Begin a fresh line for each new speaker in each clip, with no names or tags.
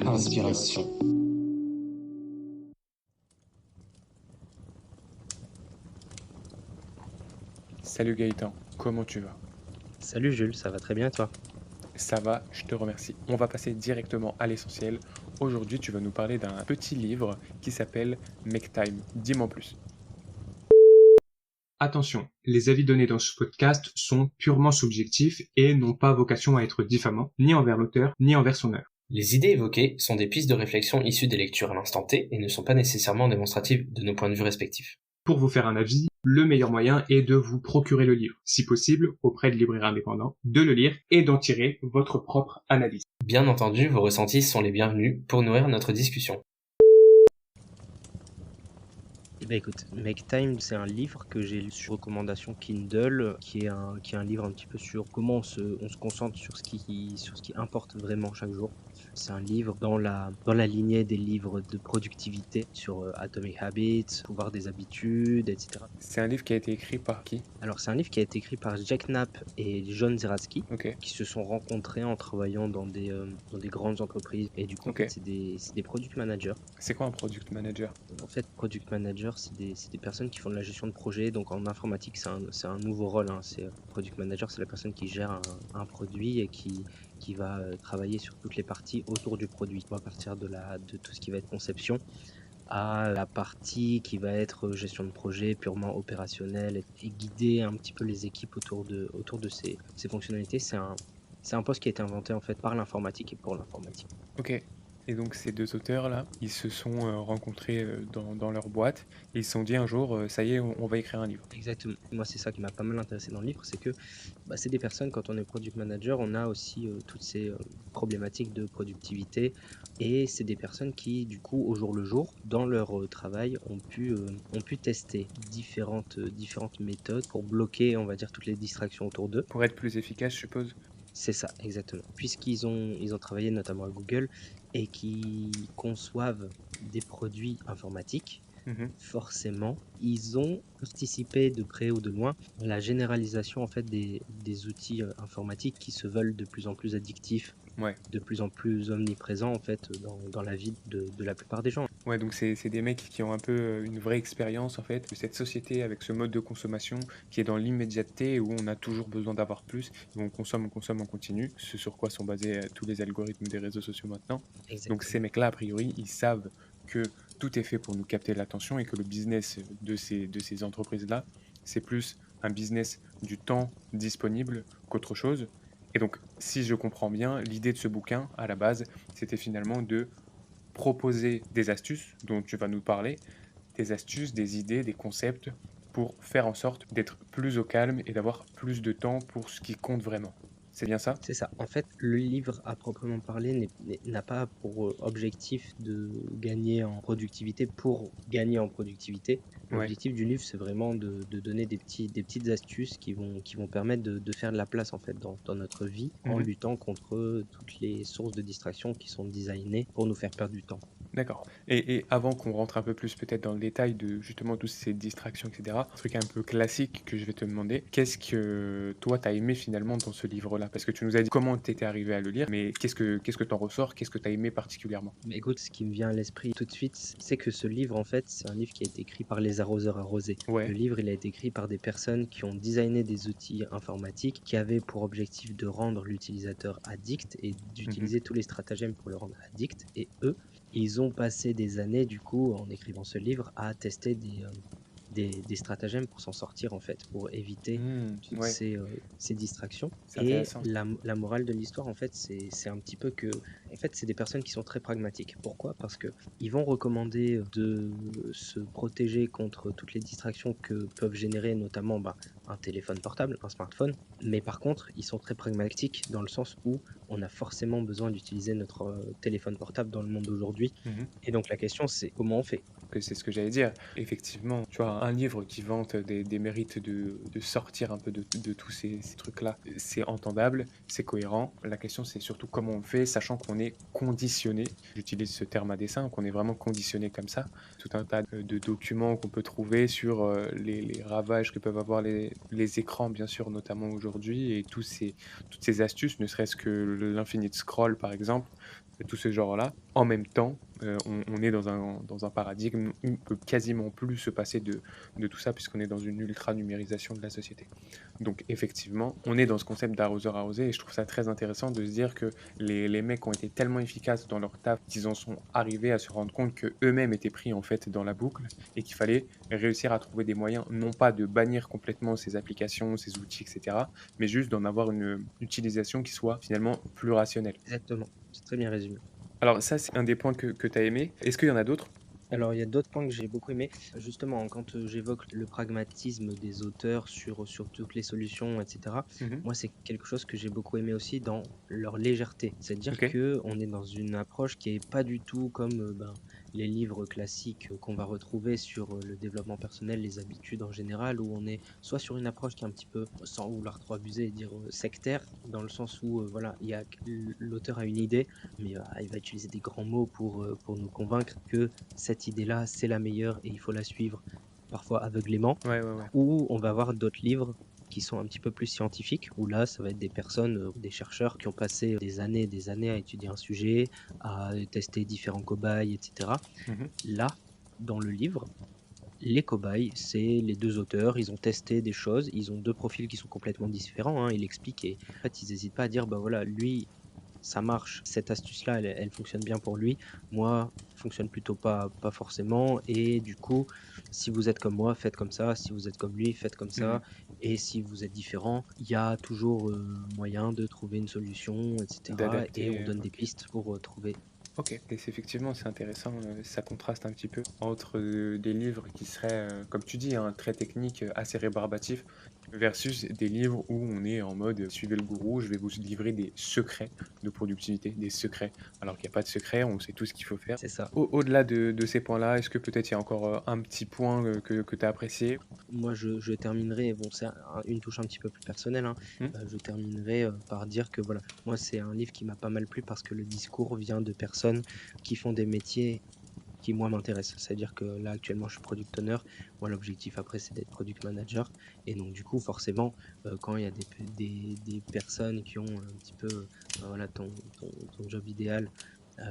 Inspiration.
Salut Gaëtan, comment tu vas?
Salut Jules, ça va très bien et toi?
Ça va, je te remercie. On va passer directement à l'essentiel. Aujourd'hui, tu vas nous parler d'un petit livre qui s'appelle Make Time. Dis-moi en plus. Attention, les avis donnés dans ce podcast sont purement subjectifs et n'ont pas vocation à être diffamants, ni envers l'auteur, ni envers son œuvre.
Les idées évoquées sont des pistes de réflexion issues des lectures à l'instant T et ne sont pas nécessairement démonstratives de nos points de vue respectifs.
Pour vous faire un avis, le meilleur moyen est de vous procurer le livre, si possible auprès de libraires indépendants, de le lire et d'en tirer votre propre analyse.
Bien entendu, vos ressentis sont les bienvenus pour nourrir notre discussion.
Eh ben écoute, Make Time, c'est un livre que j'ai lu sur recommandation Kindle, qui est un livre un petit peu sur comment on se concentre sur ce qui importe vraiment chaque jour. C'est un livre dans la lignée des livres de productivité sur Atomic Habits, pouvoir des habitudes, etc.
C'est un livre qui a été écrit par qui?
Alors c'est un livre qui a été écrit par Jack Knapp et John Zeratsky,
Ok.
qui se sont rencontrés en travaillant dans des grandes entreprises. Et du coup, en
Ok.
fait, c'est des product managers.
C'est quoi un product manager?
En fait, product manager, c'est des personnes qui font de la gestion de projet. Donc en informatique, c'est un nouveau rôle, hein. Product manager, c'est la personne qui gère un produit et qui va travailler sur toutes les parties autour du produit. À partir de tout ce qui va être conception à la partie qui va être gestion de projet purement opérationnelle et guider un petit peu les équipes autour de ces fonctionnalités. C'est un poste qui a été inventé en fait par l'informatique et pour l'informatique.
Ok. Et donc ces deux auteurs-là, ils se sont rencontrés dans leur boîte et ils se sont dit un jour, ça y est, on va écrire un livre.
Exactement. Moi, c'est ça qui m'a pas mal intéressé dans le livre, c'est que c'est des personnes, quand on est product manager, on a aussi toutes ces problématiques de productivité et c'est des personnes qui, du coup, au jour le jour, dans leur travail, ont pu tester différentes méthodes pour bloquer, on va dire, toutes les distractions autour d'eux.
Pour être plus efficace, je suppose.
C'est ça, exactement. Ils ont travaillé notamment à Google et qui conçoivent des produits informatiques,
Mhm.
forcément, ils ont participé de près ou de loin à la généralisation en fait des outils informatiques qui se veulent de plus en plus addictifs,
Ouais.
de plus en plus omniprésents en fait dans la vie de la plupart des gens.
Ouais, donc c'est des mecs qui ont un peu une vraie expérience en fait de cette société avec ce mode de consommation qui est dans l'immédiateté où on a toujours besoin d'avoir plus et on consomme, on continue, ce sur quoi sont basés tous les algorithmes des réseaux sociaux maintenant. Donc ces
Exactement.
mecs-là, a priori, ils savent que tout est fait pour nous capter l'attention et que le business de ces entreprises-là, c'est plus un business du temps disponible qu'autre chose. Et donc, si je comprends bien, l'idée de ce bouquin, à la base, c'était finalement de proposer des astuces dont tu vas nous parler, des astuces, des idées, des concepts pour faire en sorte d'être plus au calme et d'avoir plus de temps pour ce qui compte vraiment. C'est bien ça?
C'est ça. En fait, le livre à proprement parler n'a pas pour objectif de gagner en productivité pour gagner en productivité.
Ouais.
L'objectif du livre, c'est vraiment de donner des petites astuces qui vont permettre de faire de la place en fait dans notre vie en
Mhm.
luttant contre toutes les sources de distraction qui sont designées pour nous faire perdre du temps.
D'accord. Et avant qu'on rentre un peu plus peut-être dans le détail de justement toutes ces distractions, etc., un truc un peu classique que je vais te demander, qu'est-ce que toi t'as aimé finalement dans ce livre-là? Parce que tu nous as dit comment t'étais arrivé à le lire, mais qu'est-ce que t'en ressors? Qu'est-ce que t'as aimé particulièrement?
Mais écoute, ce qui me vient à l'esprit tout de suite, c'est que ce livre, en fait, c'est un livre qui a été écrit par les arroseurs arrosés.
Ouais.
Le livre, il a été écrit par des personnes qui ont designé des outils informatiques qui avaient pour objectif de rendre l'utilisateur addict et d'utiliser tous les stratagèmes pour le rendre addict. Et eux, ils ont passé des années, du coup, en écrivant ce livre, à tester des stratagèmes pour s'en sortir, en fait, pour éviter toutes
Ouais,
ces distractions.
c'est
Et
intéressant.
la morale de l'histoire, en fait, c'est un petit peu que, en fait, c'est des personnes qui sont très pragmatiques. Pourquoi? Parce que ils vont recommander de se protéger contre toutes les distractions que peuvent générer, notamment un téléphone portable, un smartphone. Mais par contre, ils sont très pragmatiques dans le sens où on a forcément besoin d'utiliser notre téléphone portable dans le monde d'aujourd'hui.
Mhm.
Et donc la question, c'est comment on fait?
Que c'est ce que j'allais dire. Effectivement, tu vois, un livre qui vante des mérites de sortir un peu de tous ces trucs-là, c'est entendable, c'est cohérent. La question, c'est surtout comment on le fait, sachant qu'on est conditionné. J'utilise ce terme à dessein, qu'on est vraiment conditionné comme ça. Tout un tas de documents qu'on peut trouver sur les ravages que peuvent avoir les écrans, bien sûr, notamment aujourd'hui, et toutes ces astuces, ne serait-ce que l'infinite scroll, par exemple, tout ce genre-là. En même temps, on est dans un paradigme où on peut quasiment plus se passer de tout ça puisqu'on est dans une ultra numérisation de la société. Donc effectivement, on est dans ce concept d'arroseur arrosé et je trouve ça très intéressant de se dire que les mecs ont été tellement efficaces dans leur taf qu'ils en sont arrivés à se rendre compte qu'eux-mêmes étaient pris en fait dans la boucle et qu'il fallait réussir à trouver des moyens, non pas de bannir complètement ces applications, ces outils, etc., mais juste d'en avoir une utilisation qui soit finalement plus rationnelle.
Exactement, c'est très bien résumé.
Alors ça, c'est un des points que tu as aimé. Est-ce qu'il y en a d'autres?
Alors, il y a d'autres points que j'ai beaucoup aimés. Justement, quand, j'évoque le pragmatisme des auteurs sur toutes les solutions et cetera,
Mmh.
moi, c'est quelque chose que j'ai beaucoup aimé aussi dans leur légèreté. C'est-à-dire
OK.
que on est dans une approche qui est pas du tout comme, les livres classiques, qu'on va retrouver sur, le développement personnel, les habitudes en général, où on est soit sur une approche qui est un petit peu, sans vouloir trop abuser et dire, sectaire, dans le sens où, voilà, il y a l'auteur a une idée, mais, il va utiliser des grands mots pour nous convaincre que cette idée-là, c'est la meilleure et il faut la suivre, parfois aveuglément.
Ouais, ouais, ouais.
Ou on va avoir d'autres livres qui sont un petit peu plus scientifiques, où là, ça va être des personnes, des chercheurs qui ont passé des années et des années à étudier un sujet, à tester différents cobayes et cetera.
Mmh.
Là, dans le livre, les cobayes, c'est les 2 auteurs, ils ont testé des choses, ils ont 2 profils qui sont complètement différents, hein. Il explique et en fait, ils hésitent pas à dire: «Bah, voilà, lui, ça marche, cette astuce-là, elle fonctionne bien pour lui. Moi, fonctionne plutôt pas forcément et du coup, si vous êtes comme moi, faites comme ça. Si vous êtes comme lui, faites comme
Mmh.
ça et si vous êtes différent, il y a toujours, moyen de trouver une solution et cetera et on
D'adapter,
donne des
OK.
pistes pour, trouver».
OK et c'est effectivement, c'est intéressant, ça contraste un petit peu entre, des livres qui seraient, comme tu dis, hein, très techniques, assez rébarbatifs versus des livres où on est en mode, «Suivez le gourou, je vais vous livrer des secrets de productivité», des secrets, alors qu'il y a pas de secret, on sait tout ce qu'il faut faire.
C'est ça.
Au-delà de ces points-là, est-ce que peut-être il y a encore, un petit point, que tu as apprécié?
Moi, je terminerai, bon, c'est une touche un petit peu plus personnelle, hein.
Mmh?
Je terminerai, par dire que, voilà, moi, c'est un livre qui m'a pas mal plu parce que le discours vient de personnes qui font des métiers qui moi m'intéresse. C'est-à-dire que là actuellement je suis product owner. Moi l'objectif après c'est d'être product manager et donc du coup forcément, quand il y a des personnes qui ont un petit peu, voilà ton job idéal,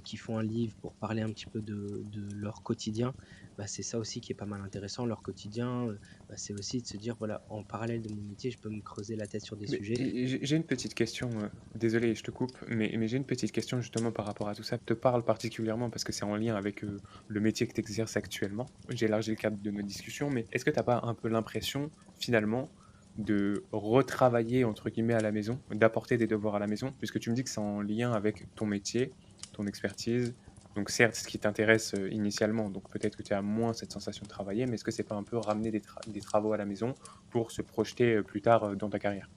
qui font un livre pour parler un petit peu de leur quotidien, bah, c'est ça aussi qui est pas mal intéressant. Leur quotidien, bah, c'est aussi de se dire: «Voilà, en parallèle de mon métier, je peux me creuser la tête sur des
Mais
sujets».
j'ai une petite question, désolé, je te coupe, mais j'ai une petite question justement par rapport à tout ça. Te parle particulièrement parce que c'est en lien avec, le métier que tu exerces actuellement. J'élargis le cadre de notre discussion, mais est-ce que tu as pas un peu l'impression, finalement, de «retravailler» entre guillemets à la maison, d'apporter des devoirs à la maison? Puisque tu me dis que c'est en lien avec ton métier, ton expertise, donc certes, ce qui t'intéresse, initialement, donc peut-être que tu as moins cette sensation de travailler, mais est-ce que c'est pas un peu ramener des travaux à la maison pour se projeter, plus tard, dans ta carrière?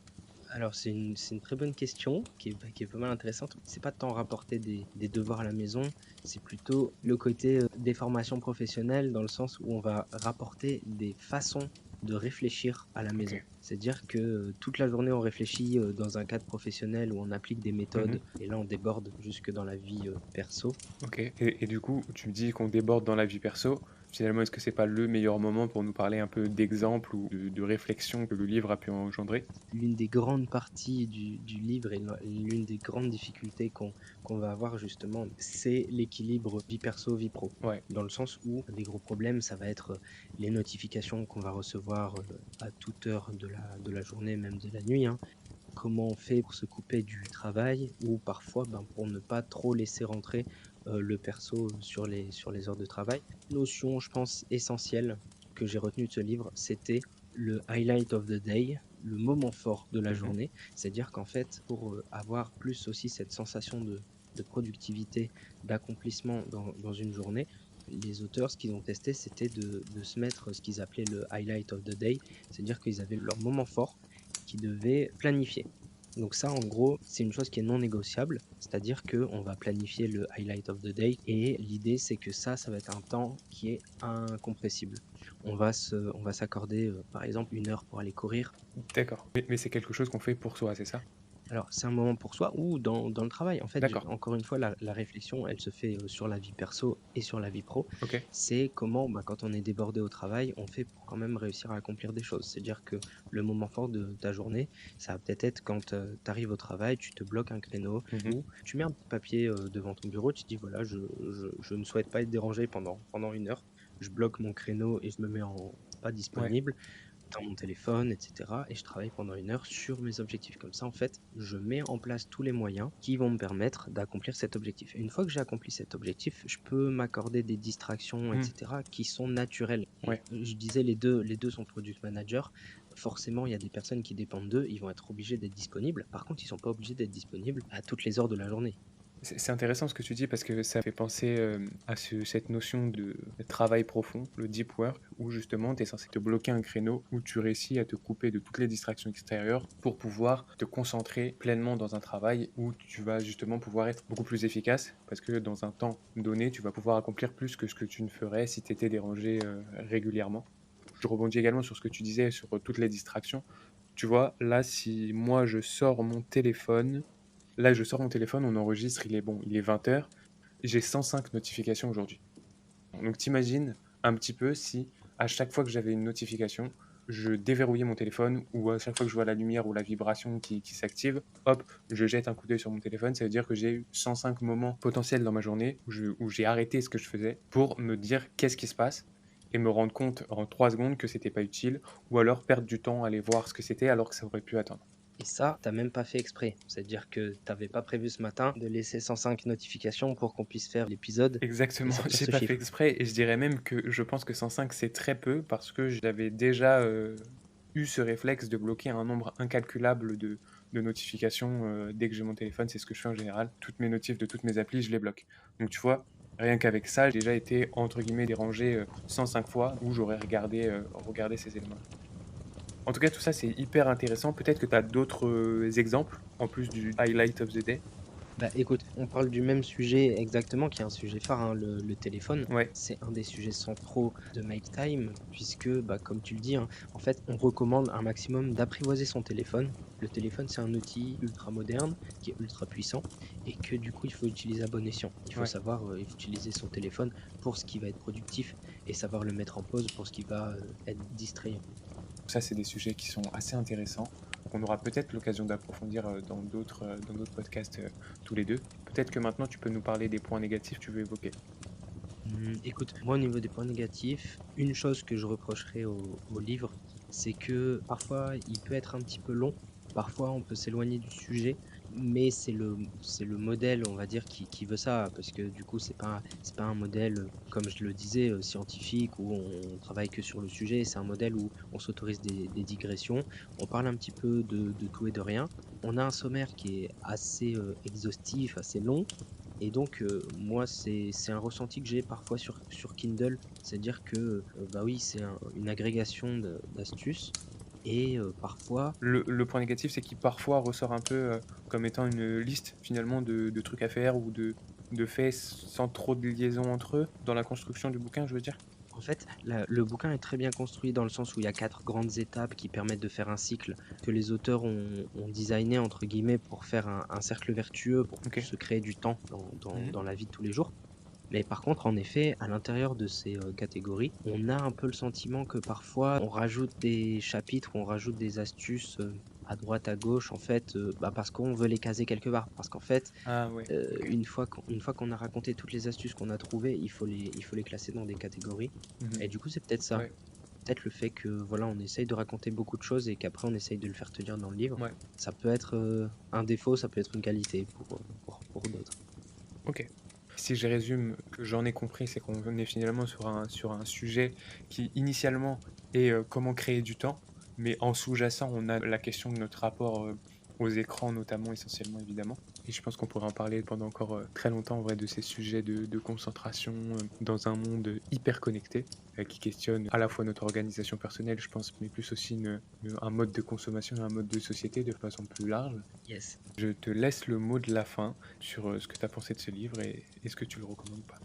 Alors c'est une très bonne question qui est pas mal intéressante. C'est pas tant rapporter des devoirs à la maison, c'est plutôt le côté, des formations professionnelles dans le sens où on va rapporter des façons de réfléchir à la maison.
OK.
C'est-à-dire que, toute la journée on réfléchit, dans un cadre professionnel où on applique des
Mmh.
méthodes et là on déborde jusque dans la vie, perso.
OK et du coup, tu me dis qu'on déborde dans la vie perso. Finalement, est-ce que c'est pas le meilleur moment pour nous parler un peu d'exemples ou de réflexions que le livre a pu engendrer?
L'une des grandes parties du livre et l'une des grandes difficultés qu'on va avoir justement, c'est l'équilibre vie perso, vie pro.
Ouais.
Dans le sens où des gros problèmes, ça va être, les notifications qu'on va recevoir, à toute heure de la journée, même de la nuit, hein. Comment on fait pour se couper du travail ou parfois, ben, pour ne pas trop laisser rentrer, le perso sur les heures de travail. Notion, je pense, essentielle que j'ai retenue de ce livre, c'était le highlight of the day, le moment fort de la
Mmh.
journée. C'est-à-dire qu'en fait, pour, avoir plus aussi cette sensation de productivité, d'accomplissement dans une journée, les auteurs, ce qu'ils ont testé, c'était de se mettre ce qu'ils appelaient le highlight of the day. C'est-à-dire qu'ils avaient leur moment fort qu'ils devaient planifier. Donc ça, en gros, c'est une chose qui est non négociable, c'est-à-dire qu'on va planifier le highlight of the day et l'idée, c'est que ça va être un temps qui est incompressible. On va s'accorder, par exemple, 1 heure pour aller courir.
D'accord. Mais c'est quelque chose qu'on fait pour soi, c'est ça?
Alors, c'est un moment pour soi ou dans le travail. En fait,
D'accord,
encore une fois, la réflexion, elle se fait sur la vie perso et sur la vie pro.
OK.
C'est comment, bah, quand on est débordé au travail, on fait pour quand même réussir à accomplir des choses. C'est-à-dire que le moment fort de ta journée, ça va peut-être être quand tu arrives au travail, tu te bloques un créneau
Mmh.
ou tu mets un petit papier devant ton bureau, tu te dis, voilà, je ne souhaite pas être dérangé pendant 1 heure. Je bloque mon créneau et je me mets en pas
Ouais.
disponible dans mon téléphone, et cetera, et je travaille pendant 1 heure sur mes objectifs. Comme ça, en fait, je mets en place tous les moyens qui vont me permettre d'accomplir cet objectif. Et une fois que j'ai accompli cet objectif, je peux m'accorder des distractions, et
Mmh.
cetera, qui sont naturelles. Et
Ouais.
je disais, les deux sont product managers. Forcément, il y a des personnes qui dépendent d'eux, ils vont être obligés d'être disponibles. Par contre, ils sont pas obligés d'être disponibles à toutes les heures de la journée.
C'est intéressant ce que tu dis parce que ça fait penser, à cette notion de travail profond, le deep work, où justement tu es censé te bloquer un créneau où tu réussis à te couper de toutes les distractions extérieures pour pouvoir te concentrer pleinement dans un travail où tu vas justement pouvoir être beaucoup plus efficace parce que dans un temps donné, tu vas pouvoir accomplir plus que ce que tu ne ferais si tu étais dérangé, régulièrement. Je rebondis également sur ce que tu disais sur, toutes les distractions. Tu vois, là, si moi je sors mon téléphone, on enregistre, il est 20 heures. J'ai 105 notifications aujourd'hui. Donc t'imagines un petit peu si à chaque fois que j'avais une notification, je déverrouillais mon téléphone ou à chaque fois que je vois la lumière ou la vibration qui s'active, hop, je jette un coup d'œil sur mon téléphone. Ça veut dire que j'ai eu 105 moments potentiels dans ma journée où j'ai arrêté ce que je faisais pour me dire qu'est-ce qui se passe et me rendre compte en 3 secondes que c'était pas utile ou alors perdre du temps à aller voir ce que c'était alors que ça aurait pu attendre.
Et ça, t'as même pas fait exprès. C'est-à-dire que t'avais pas prévu ce matin de laisser 105 notifications pour qu'on puisse faire l'épisode et
Exactement,
sortir
j'ai
ce
pas fait
chiffre.
exprès et je dirais même que je pense que 105 c'est très peu parce que j'avais déjà, eu ce réflexe de bloquer un nombre incalculable de notifications, dès que j'ai mon téléphone, c'est ce que je fais en général. Toutes mes notifs de toutes mes applis, je les bloque. Donc tu vois, rien qu'avec ça, j'ai déjà été entre guillemets «dérangé», 105 fois où j'aurais regardé ces éléments-là. En tout cas, tout ça, c'est hyper intéressant. Peut-être que tu as d'autres, exemples en plus du highlight of the day?
Bah, écoute, on parle du même sujet exactement, qui est un sujet phare, hein, le téléphone.
Ouais.
C'est un des sujets centraux de Make Time, puisque, bah, comme tu le dis, hein, en fait, on recommande un maximum d'apprivoiser son téléphone. Le téléphone, c'est un outil ultra moderne, qui est ultra puissant, et que du coup, il faut utiliser à bon escient. Il faut
Ouais.
savoir il faut utiliser son téléphone pour ce qui va être productif et savoir le mettre en pause pour ce qui va être distrayant.
Ça, c'est des sujets qui sont assez intéressants, qu'on aura peut-être l'occasion d'approfondir, dans d'autres podcasts, tous les 2. Peut-être que maintenant tu peux nous parler des points négatifs que tu veux évoquer?
Écoute, moi au niveau des points négatifs, une chose que je reprocherais au livre, c'est que parfois il peut être un petit peu long, parfois on peut s'éloigner du sujet, mais c'est le modèle, on va dire, qui veut ça. Parce que du coup, c'est pas un modèle, comme je le disais, scientifique où on travaille que sur le sujet. C'est un modèle où on s'autorise des digressions, on parle un petit peu de tout et de rien. On a un sommaire qui est assez, exhaustif, assez long, et donc, moi, c'est un ressenti que j'ai parfois sur Kindle. C'est-à-dire que, bah, oui, c'est une agrégation d'astuces, et parfois
Le point négatif, c'est qu'il parfois ressort un peu, comme étant une liste finalement de trucs à faire ou de faits sans trop de liaison entre eux, dans la construction du bouquin, je veux dire?
en fait, le bouquin est très bien construit dans le sens où il y a 4 grandes étapes qui permettent de faire un cycle que les auteurs ont «designé» entre guillemets pour faire un cercle vertueux, pour
OK.
se créer du temps dans dans
Mmh.
dans la vie de tous les jours. Mais par contre, en effet, à l'intérieur de ces, catégories, on a un peu le sentiment que parfois on rajoute des chapitres, on rajoute des astuces, à droite, à gauche, en fait, bah, parce qu'on veut les caser quelque part. Parce qu'en fait,
Ah ouais, OK.
une fois qu'on a raconté toutes les astuces qu'on a trouvées, il faut les classer dans des catégories,
Mmh.
et du coup, c'est peut-être ça.
Ouais,
Peut-être le fait que, voilà, on essaye de raconter beaucoup de choses et qu'après on essaye de le faire tenir dans le livre.
ouais,
Ça peut être, un défaut, ça peut être une qualité pour d'autres.
OK. Si je résume, que j'en ai compris, c'est qu'on est finalement sur un sujet qui initialement est, comment créer du temps, mais en sous-jacent, on a la question de notre rapport, aux écrans notamment, essentiellement évidemment. Et je pense qu'on pourrait en parler pendant encore, très longtemps en vrai de ces sujets de concentration, dans un monde hyper connecté, qui questionne à la fois notre organisation personnelle, je pense, mais plus aussi un mode de consommation et un mode de société de façon plus large.
Yes.
Je te laisse le mot de la fin sur, ce que tu as pensé de ce livre et est-ce que tu le recommandes ou pas?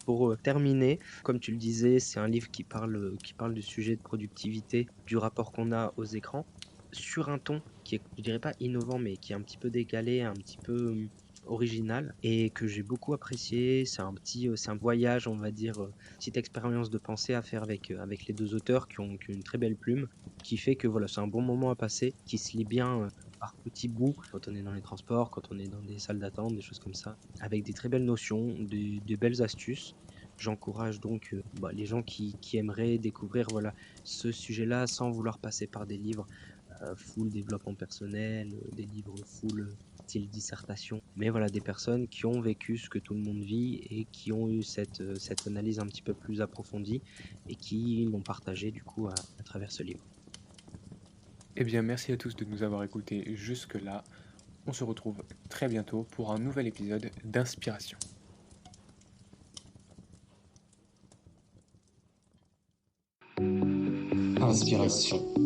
Pour, terminer, comme tu le disais, c'est un livre qui parle du sujet de productivité, du rapport qu'on a aux écrans, sur un ton qui est, je dirais pas innovant, mais qui est un petit peu décalé, un petit peu original et que j'ai beaucoup apprécié. C'est un voyage, on va dire, petite expérience de pensée à faire avec les 2 auteurs qui ont une très belle plume, qui fait que voilà, c'est un bon moment à passer, qui se lit bien, par petits bouts, quand on est dans les transports, quand on est dans des salles d'attente, des choses comme ça, avec des très belles notions, des belles astuces. J'encourage donc, les gens qui aimeraient découvrir, voilà, ce sujet-là sans vouloir passer par des livres, full développement personnel, des livres full, style dissertation. Mais voilà, des personnes qui ont vécu ce que tout le monde vit et qui ont eu cette analyse un petit peu plus approfondie et qui l'ont partagé du coup à travers ce livre.
Eh bien, merci à tous de nous avoir écoutés jusque-là. On se retrouve très bientôt pour un nouvel épisode d'Inspiration.
Inspiration.